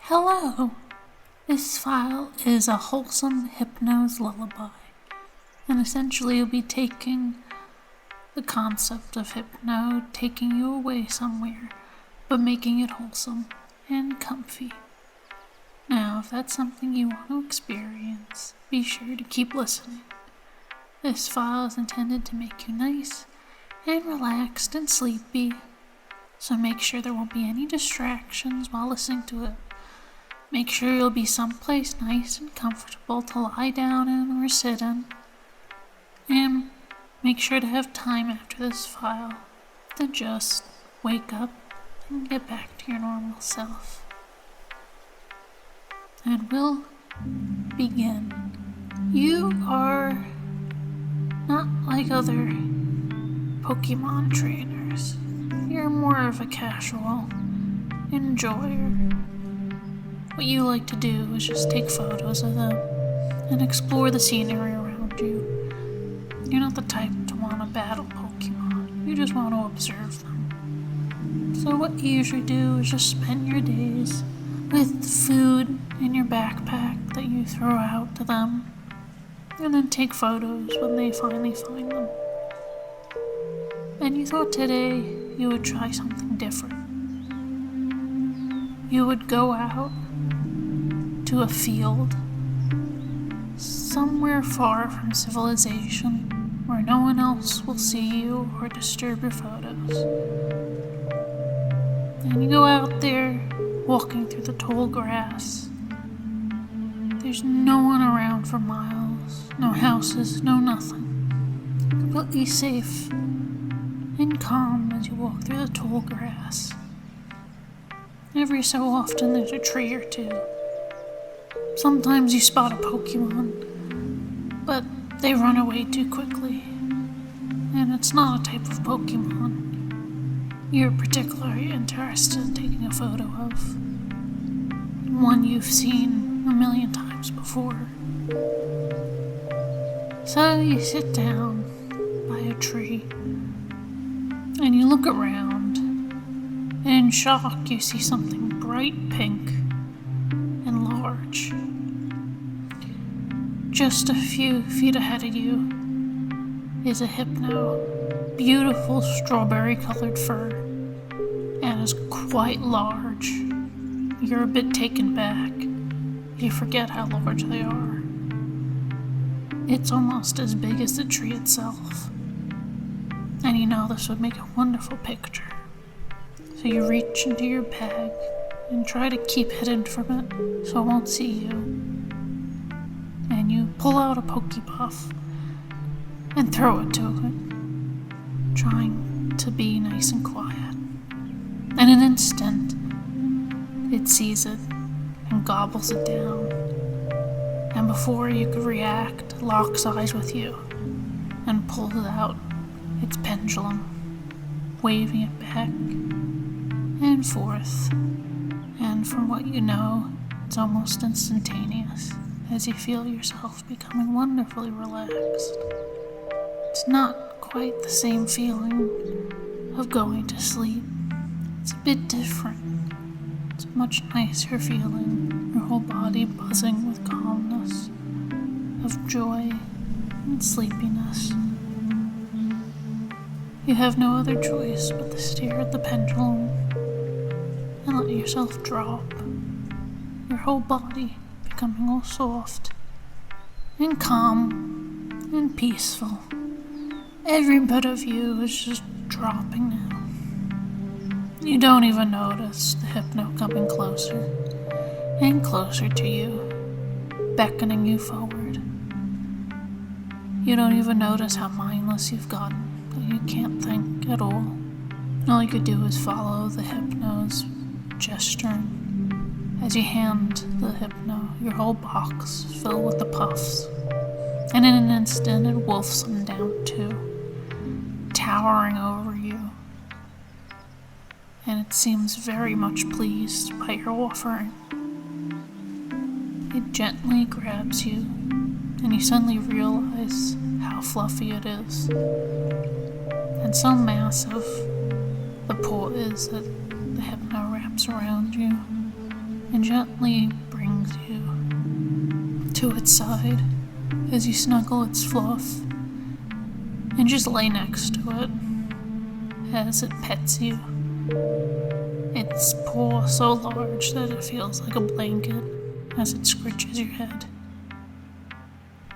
Hello! This file is a Wholesome Hypno's Lullaby, and essentially you'll be taking the concept of Hypno, taking you away somewhere, but making it wholesome and comfy. Now, if that's something you want to experience, be sure to keep listening. This file is intended to make you nice and relaxed and sleepy, so make sure there won't be any distractions while listening to it. Make sure you'll be someplace nice and comfortable to lie down in or sit in. And make sure to have time after this file to just wake up and get back to your normal self. And we'll begin. You are not like other Pokemon trainers. You're more of a casual enjoyer. What you like to do is just take photos of them and explore the scenery around you. You're not the type to want to battle Pokemon. You just want to observe them. So what you usually do is just spend your days with food in your backpack that you throw out to them, and then take photos when they finally find them. And you thought today you would try something different. You would go out to a field somewhere far from civilization where no one else will see you or disturb your photos. And you go out there walking through the tall grass. There's no one around for miles, no houses, no nothing. Completely safe and calm as you walk through the tall grass. Every so often there's a tree or two. Sometimes you spot a Pokemon, but they run away too quickly, and it's not a type of Pokemon you're particularly interested in taking a photo of. One you've seen a million times before. So you sit down by a tree, and you look around, and in shock you see something bright pink and large. Just a few feet ahead of you is a Hypno, beautiful strawberry-colored fur, and is quite large. You're a bit taken back. You forget how large they are. It's almost as big as the tree itself, and you know this would make a wonderful picture. So you reach into your bag and try to keep hidden from it so it won't see you. And you pull out a Pokepuff and throw it to it, trying to be nice and quiet. In an instant, it sees it and gobbles it down. And before you could react, it locks eyes with you and pulls out its pendulum, waving it back and forth. And from what you know, it's almost instantaneous as you feel yourself becoming wonderfully relaxed. It's not quite the same feeling of going to sleep. It's a bit different. It's a much nicer feeling, your whole body buzzing with calmness, of joy and sleepiness. You have no other choice but to stare at the pendulum and let yourself drop, your whole body becoming all soft and calm and peaceful. Every bit of you is just dropping now. You don't even notice the Hypno coming closer and closer to you, beckoning you forward. You don't even notice how mindless you've gotten, that you can't think at all. All you could do is follow the Hypno's gesturing as you hand the Hypno your whole box filled with the puffs, and in an instant it wolfs them down too, towering over you, and it seems very much pleased by your offering. It gently grabs you, and you suddenly realize how fluffy it is, and so massive the paw is that the Hypno wraps around you and gently brings you to its side as you snuggle its fluff and just lay next to it as it pets you. Its paw so large that it feels like a blanket as it scratches your head.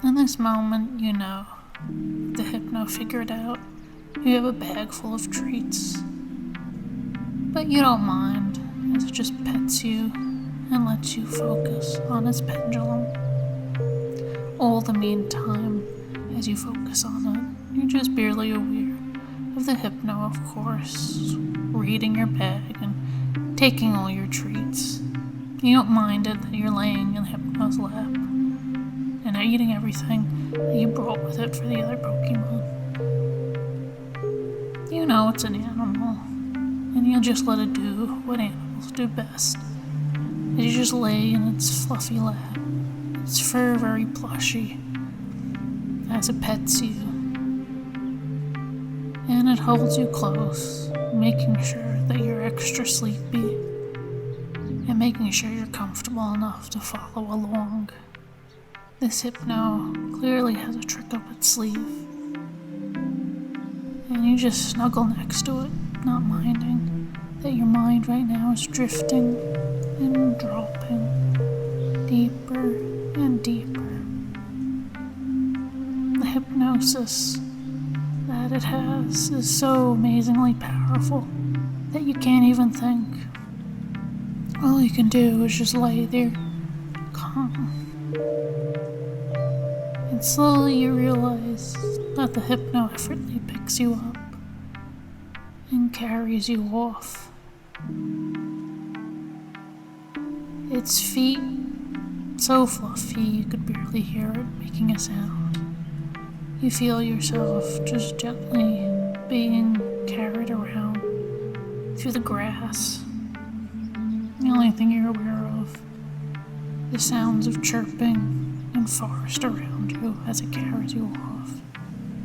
In this moment, you know the Hypno figured out you have a bag full of treats. But you don't mind as it just pets you and lets you focus on its pendulum. All the meantime, as you focus on it, you're just barely aware of the Hypno, of course, reading your bag and taking all your treats. You don't mind it that you're laying in Hypno's lap and eating everything that you brought with it for the other Pokemon. You know it's an animal, and you'll just let it do what animals do best. As you just lay in its fluffy lap, its fur very plushy, as it pets you. And it holds you close, making sure that you're extra sleepy, and making sure you're comfortable enough to follow along. This Hypno clearly has a trick up its sleeve. And you just snuggle next to it, not minding that your mind right now is drifting and dropping deeper and deeper. The hypnosis that it has is so amazingly powerful that you can't even think. All you can do is just lay there, calm. And slowly you realize that the Hypno effortlessly picks you up and carries you off. Its feet so fluffy you could barely hear it making a sound. You feel yourself just gently being carried around through the grass. The only thing you're aware of, the sounds of chirping and forest around you as it carries you off,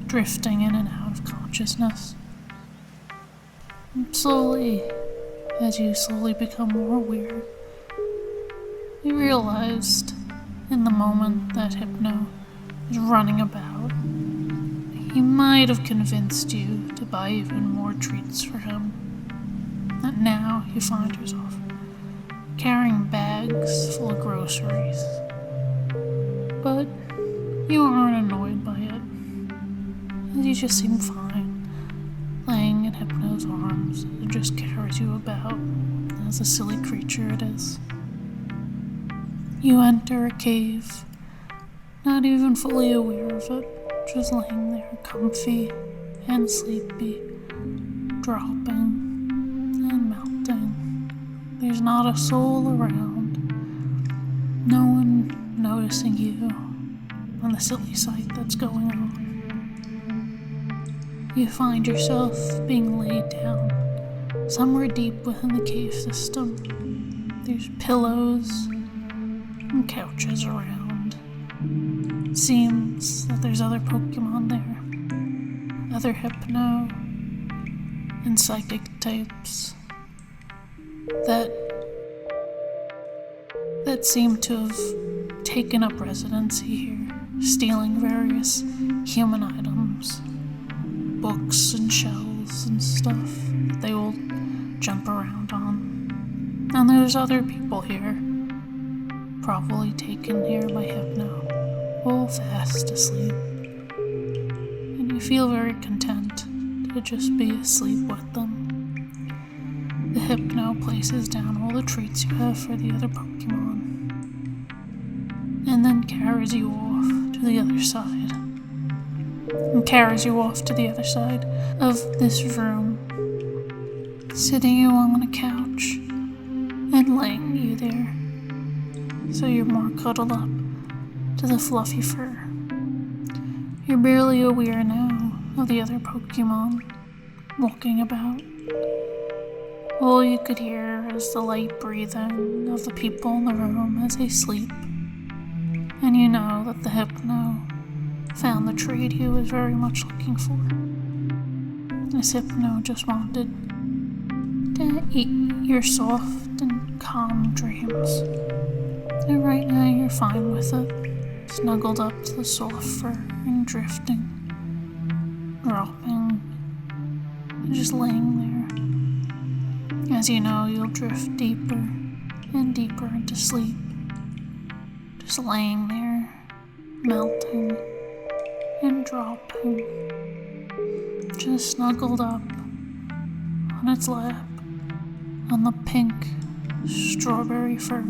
drifting in and out of consciousness. And slowly, as you slowly become more aware, you realized in the moment that Hypno is running about, he might have convinced you to buy even more treats for him. That now you find yourself carrying bags full of groceries. But you aren't annoyed by it, as you just seem fine, laying in Hypno's arms as it just carries you about as a silly creature it is. You enter a cave, not even fully aware of it, just laying there comfy and sleepy, dropping and melting. There's not a soul around, no one noticing you on the silly sight that's going on. You find yourself being laid down somewhere deep within the cave system. There's pillows and couches around. It seems that there's other Pokemon there, other Hypno and psychic types that seem to have taken up residency here, stealing various human items, books and shells and stuff that they all jump around on. And there's other people here, probably taken here by Hypno, all fast asleep. And you feel very content to just be asleep with them. The Hypno places down all the treats you have for the other Pokemon, and then carries you off to the other side. And carries you off to the other side of this room, sitting you on a couch and laying you there, so you're more cuddled up to the fluffy fur. You're barely aware now of the other Pokemon walking about. All you could hear is the light breathing of the people in the room as they sleep. And you know that the Hypno found the treat he was very much looking for. This Hypno just wanted to eat your soft and calm dreams. And right now you're fine with it, snuggled up to the soft fur and drifting, dropping, and just laying there. As you know, you'll drift deeper and deeper into sleep, just laying there, melting and dropping, just snuggled up on its lap, on the pink strawberry fur,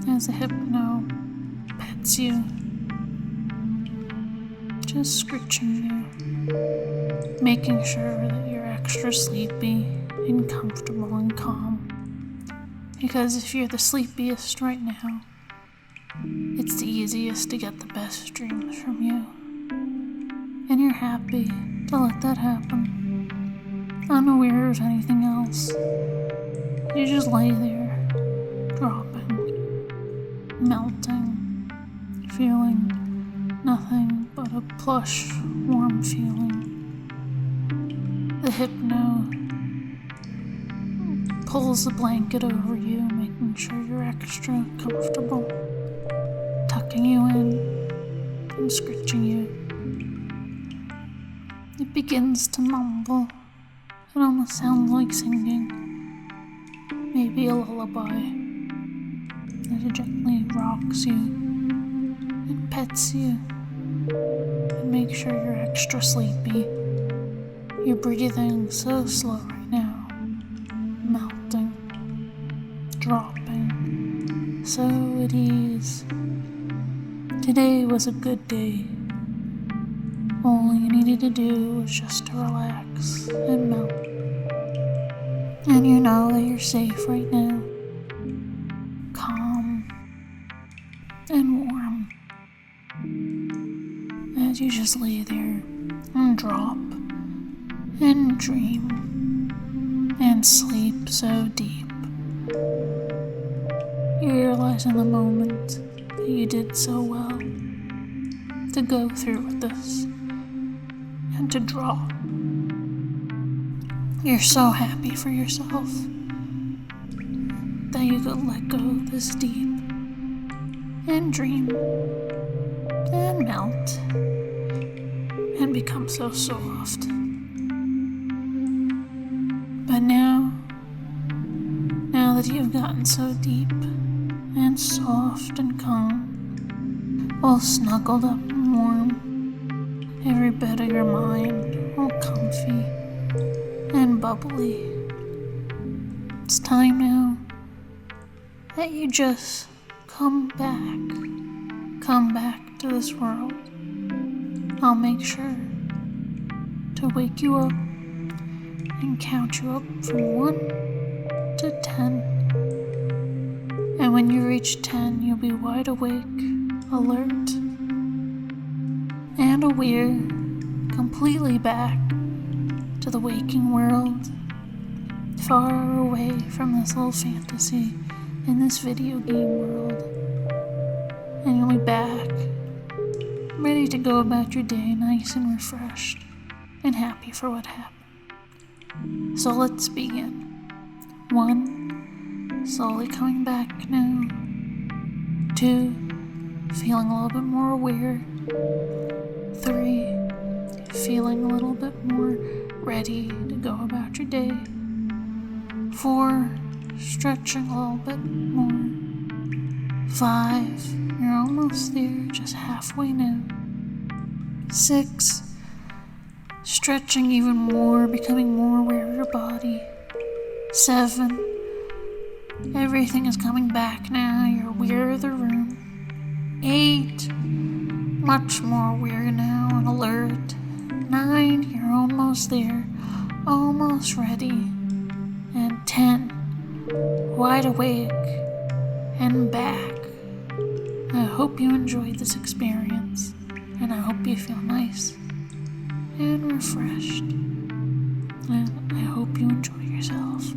as the Hypno pets you, just scritching you, making sure that you're extra sleepy and comfortable and calm. Because if you're the sleepiest right now, it's the easiest to get the best dreams from you. And you're happy to let that happen, unaware of anything else. You just lay there, dropping, melting, feeling nothing but a plush, warm feeling. The Hypno pulls the blanket over you, making sure you're extra comfortable, tucking you in and scritching you. It begins to mumble. It almost sounds like singing. Maybe a lullaby. As it gently rocks you and pets you and makes sure you're extra sleepy. You're breathing so slow right now, melting, dropping, so at ease. Today was a good day. All you needed to do was just to relax and melt. And you know that you're safe right now, calm and warm, as you just lay there and drop and dream and sleep so deep. You realize in the moment that you did so well to go through with this and to draw. You're so happy for yourself that you could let go this deep and dream and melt and become so soft. But now that you've gotten so deep and soft and calm, all snuggled up and warm, every bit of your mind all comfy and bubbly, it's time now that you just come back to this world. I'll make sure to wake you up and count you up from 1 to 10. And when you reach 10, you'll be wide awake, alert, and aware, completely back to the waking world, far away from this little fantasy in this video game world. And you'll be back, ready to go about your day nice and refreshed and happy for what happened. So let's begin. 1, slowly coming back now. 2, feeling a little bit more aware. 3, feeling a little bit more ready to go about your day. 4, stretching a little bit more. 5, you're almost there, just halfway now. 6, stretching even more, becoming more aware of your body. 7, everything is coming back now, you're aware of the room. 8, much more aware now and alert. 9, you're almost there, almost ready. And 10, wide awake and back. I hope you enjoyed this experience, and I hope you feel nice and refreshed. And I hope you enjoy yourself.